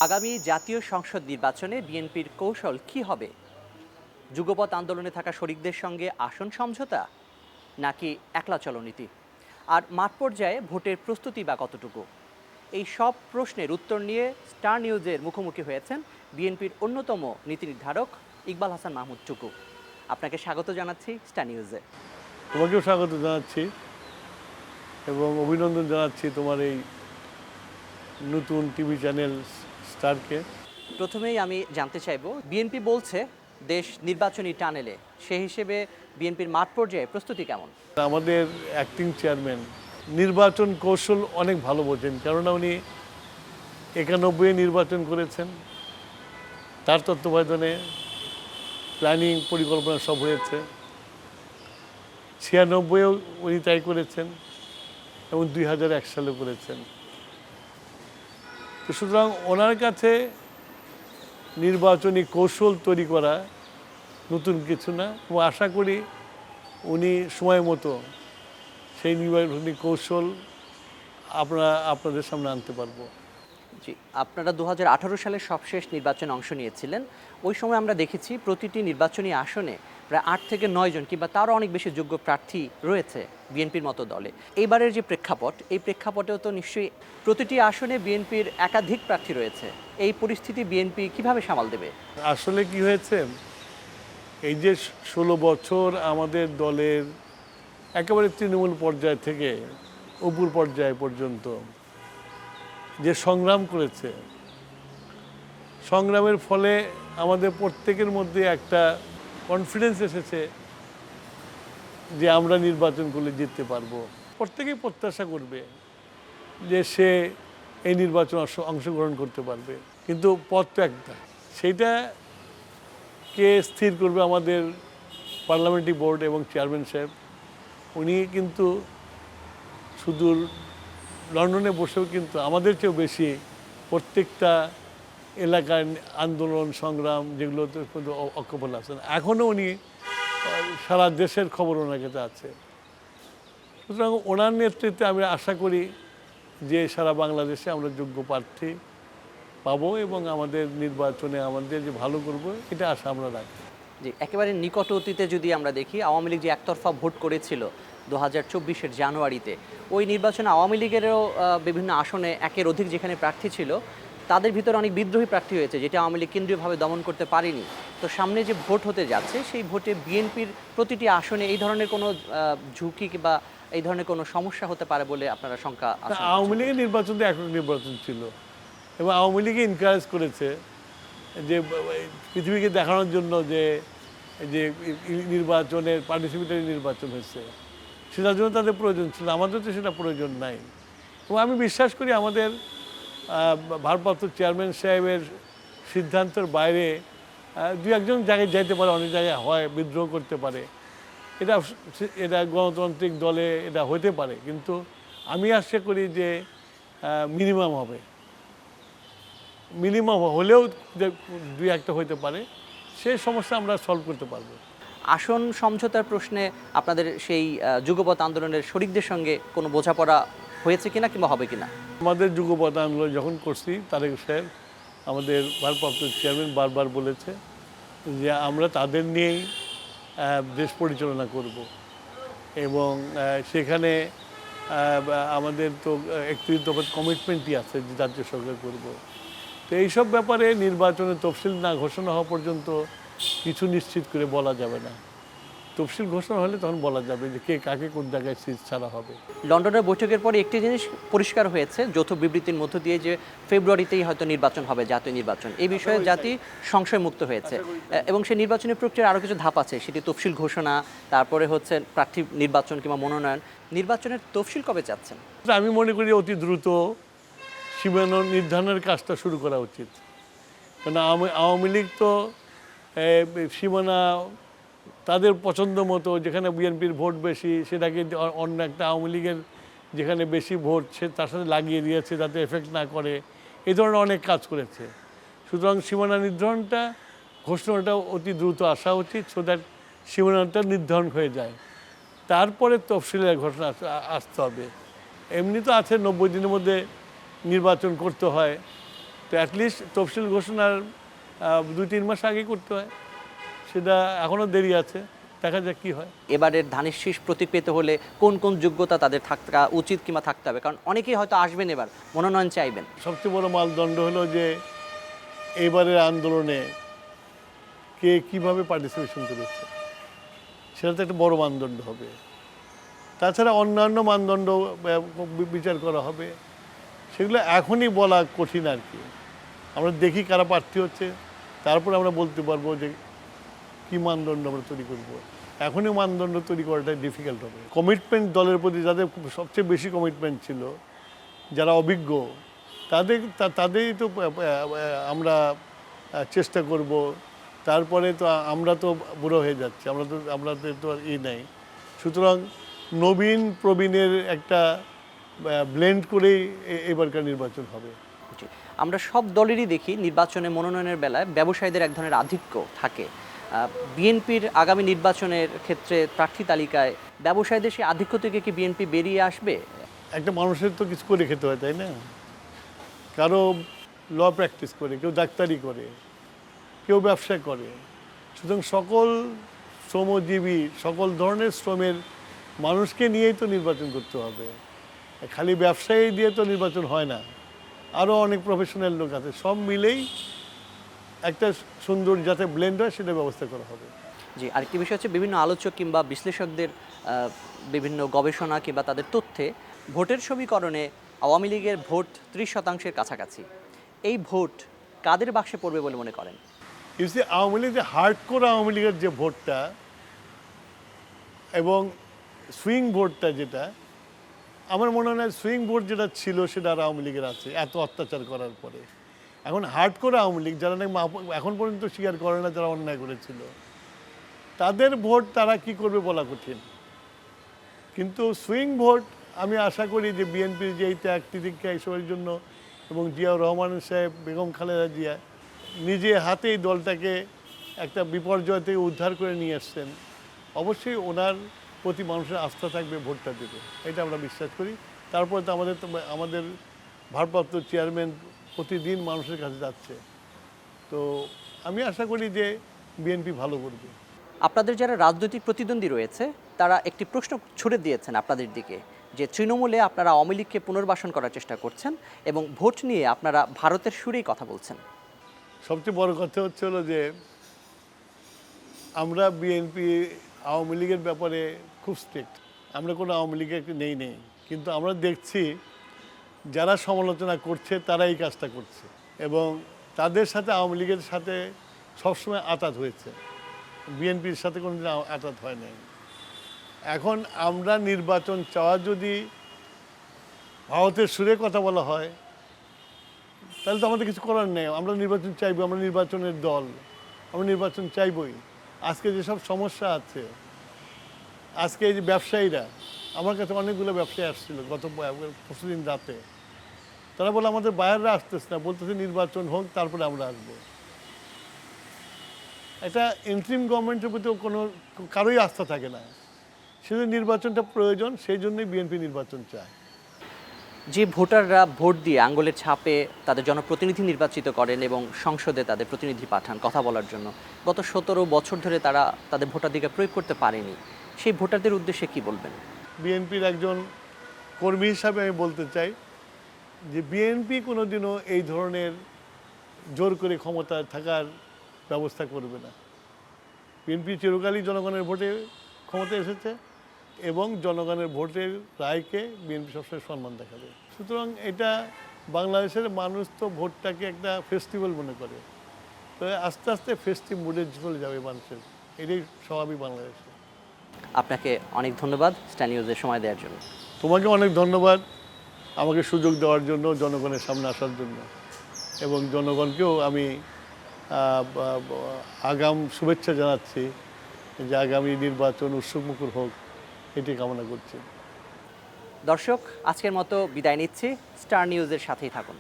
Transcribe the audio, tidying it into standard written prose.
আগামী জাতীয় সংসদ নির্বাচনে বিএনপির কৌশল কি হবে? যুগপৎ আন্দোলনে থাকা শরিকদের সঙ্গে আসন সমঝোতা, নাকি একলা চলনীতি? আর মাঠ পর্যায়ে ভোটের প্রস্তুতি বা কতটুকু? এই সব প্রশ্নের উত্তর নিয়ে স্টার নিউজের মুখোমুখি হয়েছেন বিএনপির অন্যতম নীতি নির্ধারক ইকবাল হাসান মাহমুদ টুকু। আপনাকে স্বাগত জানাচ্ছি স্টার নিউজে। তোমাকেও স্বাগত জানাচ্ছি এবং অভিনন্দন জানাচ্ছি তোমার এই নতুন টিভি চ্যানেল স্টারকে। প্রথমেই আমি জানতে চাইব, বিএনপি বলছে দেশ নির্বাচনী টানেলে, সেই হিসেবে বিএনপির মাঠ পর্যায়ে প্রস্তুতি কেমন? আমাদের অ্যাক্টিং চেয়ারম্যান নির্বাচন কৌশল অনেক ভালো বোঝেন, কেননা উনি 91 নির্বাচন করেছেন। তার তত্ত্বাবধানে প্ল্যানিং পরিকল্পনা সব হয়েছে। 96-ও উনি তাই করেছেন এবং 2001 সালে করেছেন। তো সুতরাং ওনার কাছে নির্বাচনী কৌশল তৈরি করা নতুন কিছু না, এবং আশা করি উনি সময় মতো সেই নির্বাচনী কৌশল আপনাদের সামনে আনতে পারবো। জি, আপনারা 2018 সালের সবশেষ নির্বাচনে অংশ নিয়েছিলেন। ওই সময় আমরা দেখেছি প্রতিটি নির্বাচনী আসনে প্রায় 8 থেকে 9 জন কিংবা তারও অনেক বেশি যোগ্য প্রার্থী রয়েছে বিএনপির মতো দলে। এইবারের যে প্রেক্ষাপট, এই প্রেক্ষাপটেও তো নিশ্চয়ই প্রতিটি আসনে বিএনপির একাধিক প্রার্থী রয়েছে। এই পরিস্থিতি বিএনপি কিভাবে সামাল দেবে? আসলে কি হয়েছে, এই যে 16 বছর আমাদের দলের একেবারে তৃণমূল পর্যায় থেকে উপর পর্যায় পর্যন্ত যে সংগ্রাম করেছে, সংগ্রামের ফলে আমাদের প্রত্যেকের মধ্যে একটা কনফিডেন্স এসেছে যে আমরা নির্বাচন করলে জিততে পারবো। প্রত্যেকেই প্রত্যাশা করবে যে সে এই নির্বাচন অংশগ্রহণ করতে পারবে, কিন্তু পথ তো একটা, সেইটা কে স্থির করবে? আমাদের পার্লামেন্টারি বোর্ড এবং চেয়ারম্যান সাহেব। উনি কিন্তু সুদূর লন্ডনে বসেও কিন্তু আমাদের চেয়েও বেশি প্রত্যেকটা এলাকার আন্দোলন সংগ্রাম যেগুলোতে কিন্তু অক্ষপল আছেন। এখনও উনি সারা দেশের খবর ওনার কাছে আছে। সুতরাং ওনার নেতৃত্বে আমি আশা করি যে সারা বাংলাদেশে আমরা যোগ্য প্রার্থী পাবো এবং আমাদের নির্বাচনে আমাদের যে ভালো করবো, এটা আশা আমরা রাখি। জি, একেবারে নিকট অতীতে যদি আমরা দেখি, আওয়ামী লীগ যে একতরফা ভোট করেছিল 2024-এর জানুয়ারিতে, ওই নির্বাচনে আওয়ামী লীগেরও বিভিন্ন আসনে একের অধিক যেখানে প্রার্থী ছিল, তাদের ভিতরে অনেক বিদ্রোহী প্রার্থী হয়েছে, যেটা আওয়ামী লীগ কেন্দ্রীয়ভাবে দমন করতে পারেনি। তো সামনে যে ভোট হতে যাচ্ছে, সেই ভোটে বিএনপির প্রতিটি আসনে এই ধরনের কোনো ঝুঁকি কিংবা এই ধরনের কোনো সমস্যা হতে পারে বলে আপনারা শঙ্কা? আওয়ামী লীগের নির্বাচন তো একক নির্বাচন ছিল এবং আওয়ামী লীগে এনকারেজ করেছে যে পৃথিবীকে দেখানোর জন্য যে যে নির্বাচনের পার্টিসিপেটরি নির্বাচন হয়েছে, সেটার জন্য তাদের প্রয়োজন ছিল। আমাদের তো সেটা প্রয়োজন নাই। এবং আমি বিশ্বাস করি আমাদের ভারপ্রাপ্ত চেয়ারম্যান সাহেবের সিদ্ধান্তের বাইরে দু একজন জায়গায় যাইতে পারে, অনেক জায়গায় হয়, বিদ্রোহ করতে পারে, এটা গণতান্ত্রিক দলে এটা হতে পারে, কিন্তু আমি আশা করি যে মিনিমাম হবে। মিনিমাম হলেও দুই একটা হইতে পারে, সেই সমস্যা আমরা সলভ করতে পারবো। আসন সমঝোতার প্রশ্নে আপনাদের সেই যুগপৎ আন্দোলনের শরিকদের সঙ্গে কোনো বোঝাপড়া হয়েছে কিনা কিংবা হবে কিনা? আমাদের যুগপৎ আন্দোলন যখন করছি, তারেক সাহেব আমাদের ভারপ্রাপ্ত চেয়ারম্যান বারবার বলেছে যে আমরা তাদের নিয়েই দেশ পরিচালনা করব এবং সেখানে আমাদের তো 31 দফার কমিটমেন্টই আছে যে জাতীয় সরকার করব। তো এইসব ব্যাপারে নির্বাচনের তফসিল না ঘোষণা হওয়া পর্যন্ত কিছু নিশ্চিত করে বলা যাবে না। তফসিল ঘোষণা হলে তখন বলা যাবে যে কে কাকে কোন জায়গায় সিট ছাড়া হবে। লন্ডনের বৈঠকের পরে একটি জিনিস পরিষ্কার হয়েছে, যৌথ বিবৃতির মধ্য দিয়ে, যে ফেব্রুয়ারিতেই হয়তো নির্বাচন হবে, জাতীয় নির্বাচন। এই বিষয়ে জাতি সংশয়মুক্ত হয়েছে এবং সেই নির্বাচনী প্রক্রিয়ার আরও কিছু ধাপ আছে, সেটি তফসিল ঘোষণা, তারপরে হচ্ছে প্রার্থী নির্বাচন কিংবা মনোনয়ন। নির্বাচনের তফসিল কবে চাচ্ছেন? আমি মনে করি অতি দ্রুত সীমানা নির্ধারণের কাজটা শুরু করা উচিত। কারণ আওয়ামী লীগ তো সীমানা তাদের পছন্দ মতো, যেখানে বিএনপির ভোট বেশি সেটাকে অন্য একটা আওয়ামী লীগের যেখানে বেশি ভোট সে তার সাথে লাগিয়ে দিয়েছে যাতে এফেক্ট না করে, এই ধরনের অনেক কাজ করেছে। সুতরাং সীমানা নির্ধারণটা ঘোষণাটা অতি দ্রুত আসা উচিত, সো দ্যাট সীমানাটা নির্ধারণ হয়ে যায়। তারপরে তফসিলের ঘোষণা আসতে হবে। এমনি তো আছে 90 দিনের মধ্যে নির্বাচন করতে হয়, তো অ্যাটলিস্ট তফসিল ঘোষণার 2-3 মাস আগে করতে হয়, সেটা এখনও দেরি আছে, দেখা যাক কী হয়। এবারের ধানের শীষ প্রতীক পেতে হলে কোন কোন যোগ্যতা তাদের থাকা উচিত কিংবা থাকতে হবে? কারণ অনেকেই হয়তো আসবেন, এবার মনোনয়ন চাইবেন। সবচেয়ে বড় মানদণ্ড হলো যে এবারের আন্দোলনে কে কীভাবে পার্টিসিপেশন করেছে, সেটা তো একটা বড় মানদণ্ড হবে। তাছাড়া অন্যান্য মানদণ্ড বিচার করা হবে, সেগুলো এখনই বলা কঠিন আর কি। আমরা দেখি কারা প্রার্থী হচ্ছে, তারপর আমরা বলতে পারবো যে কী মানদণ্ড আমরা তৈরি করব। এখনই মানদণ্ড তৈরি করাটা ডিফিকাল্ট হবে। কমিটমেন্ট দলের প্রতি যাদের সবচেয়ে বেশি কমিটমেন্ট ছিল, যারা অভিজ্ঞ, তাদেরই তো আমরা চেষ্টা করব। তারপরে তো আমরা তো বুড়ো হয়ে যাচ্ছি, আমাদের তো আর নেই। সুতরাং নবীন প্রবীণের একটা ব্লেন্ড করেই এবারকার নির্বাচন হবে। আমরা সব দলেরই দেখি নির্বাচনে মনোনয়নের বেলায় ব্যবসায়ীদের এক ধরনের আধিক্য থাকে। বিএনপির আগামী নির্বাচনের ক্ষেত্রে প্রার্থী তালিকায় ব্যবসায়ীদের সেই আধিক্য থেকে কি বিএনপি বেরিয়ে আসবে? একটা মানুষের তো কিছু করে খেতে হয়, তাই না? কারো ল প্র্যাকটিস করে, কেউ ডাক্তারি করে, কেউ ব্যবসা করে। সুতরাং সকল শ্রমজীবী, সকল ধরনের শ্রমের মানুষকে নিয়েই তো নির্বাচন করতে হবে। খালি ব্যবসায়ী দিয়ে তো নির্বাচন হয় না, আরও অনেক প্রফেশনাল লোক আছে, সব মিলেই একটা সুন্দর যাতে ব্লেন্ড হয় সেটা ব্যবস্থা করা হবে। জি, আরেকটি বিষয় হচ্ছে বিভিন্ন আলোচক কিংবা বিশ্লেষকদের বিভিন্ন গবেষণা কিংবা তাদের তথ্যে ভোটের সমীকরণে আওয়ামী লীগের ভোট 30% কাছাকাছি। এই ভোট কাদের বাক্সে পড়বে বলে মনে করেন? আওয়ামী লীগ যে হার্ডকোর আওয়ামী লীগের যে ভোটটা এবং সুইং ভোটটা, যেটা আমার মনে হয় সুইং ভোট যেটা ছিল সেটা আর আওয়ামী লীগের আছে এত অত্যাচার করার পরে। এখন হার্ডকোর আওয়ামী লীগ যারা নাকি এখন পর্যন্ত স্বীকার করে না যারা অন্যায় করেছিল, তাদের ভোট তারা কি করবে বলা কঠিন। কিন্তু সুইং ভোট আমি আশা করি যে বিএনপির যে এই ত্যাগ তিতিক্ষা এইসবের জন্য এবং জিয়াউর রহমান সাহেব, বেগম খালেদা জিয়া নিজে হাতেই দলটাকে একটা বিপর্যয় থেকে উদ্ধার করে নিয়ে আসছেন, অবশ্যই ওনার প্রতি মানুষের আস্থা থাকবে, ভোটটা দেবে, এটা আমরা বিশ্বাস করি। তারপরে তো আমাদের ভারপ্রাপ্ত চেয়ারম্যান প্রতিদিন মানুষের কাছে যাচ্ছে, তো আমি আশা করি যে বিএনপি ভালো করবে। আপনাদের যারা রাজনৈতিক প্রতিদ্বন্দ্বী রয়েছে তারা একটি প্রশ্ন ছুড়ে দিয়েছেন আপনাদের দিকে, যে তৃণমূলে আপনারা আওয়ামী লীগকে পুনর্বাসন করার চেষ্টা করছেন এবং ভোট নিয়ে আপনারা ভারতের সুরেই কথা বলছেন। সবচেয়ে বড় কথা হচ্ছে হলো যে আমরা বিএনপি আওয়ামী লীগের ব্যাপারে খুব স্ট্রিক্ট, আমরা কোনো আওয়ামী লীগের নেই, কিন্তু আমরা দেখছি যারা সমালোচনা করছে তারা এই কাজটা করছে এবং তাদের সাথে আওয়ামী লীগের সাথে সবসময় আঁতাত হয়েছে, বিএনপির সাথে কোনোদিন আঁতাত হয় নাই। এখন আমরা নির্বাচন চাওয়া যদি ভারতের সুরে কথা বলা হয় তাহলে তো আমাদের কিছু করার নেই। আমরা নির্বাচন চাইবো, আমরা নির্বাচনের দল, আমরা নির্বাচন চাইবই। আজকে যেসব সমস্যা আছে, আজকে এই যে ব্যবসায়ীরা, আমার কাছে অনেকগুলো ব্যবসায়ী আসছিল গত পরশুদিন রাতে, তারা বলে আমাদের বাইরেরা আসতেছে না, বলতেছে নির্বাচন হোক তারপরে আমরা আসবো। এটা ইন্টারিম গভর্নমেন্টের প্রতি কোনো কারোই আস্থা থাকে না, সেজন্য নির্বাচনটা প্রয়োজন, সেই জন্যই বিএনপি নির্বাচন চায়। যে ভোটাররা ভোট দিয়ে আঙ্গুলের ছাপে তাদের জনপ্রতিনিধি নির্বাচিত করেন এবং সংসদে তাদের প্রতিনিধি পাঠান কথা বলার জন্য, গত 17 বছর ধরে তারা তাদের ভোটাধিকার প্রয়োগ করতে পারেনি, সেই ভোটারদের উদ্দেশ্যে কি বলবেন? বিএনপির একজন কর্মী হিসাবে আমি বলতে চাই যে বিএনপি কোনোদিনও এই ধরনের জোর করে ক্ষমতায় থাকার ব্যবস্থা করবে না। বিএনপি চিরকালই জনগণের ভোটে ক্ষমতা এসেছে এবং জনগণের ভোটের রায়কে বিএনপি সবসময় সম্মান দেখাবে। সুতরাং এটা বাংলাদেশের মানুষ তো ভোটটাকে একটা ফেস্টিভ্যাল মনে করে, তো আস্তে আস্তে ফেস্টিভ মুডে চলে যাবে মানুষের, এটাই স্বাভাবিক বাংলাদেশে। আপনাকে অনেক ধন্যবাদ স্টার নিউজের সময় দেওয়ার জন্য। তোমাকে অনেক ধন্যবাদ আমাকে সুযোগ দেওয়ার জন্য, জনগণের সামনে আসার জন্য, এবং জনগণকেও আমি আগাম শুভেচ্ছা জানাচ্ছি যে আগামী নির্বাচন উৎসবমুখর হোক, এটি কামনা করছি। দর্শক, আজকের মতো বিদায় নিচ্ছি, স্টার নিউজের সাথেই থাকুন।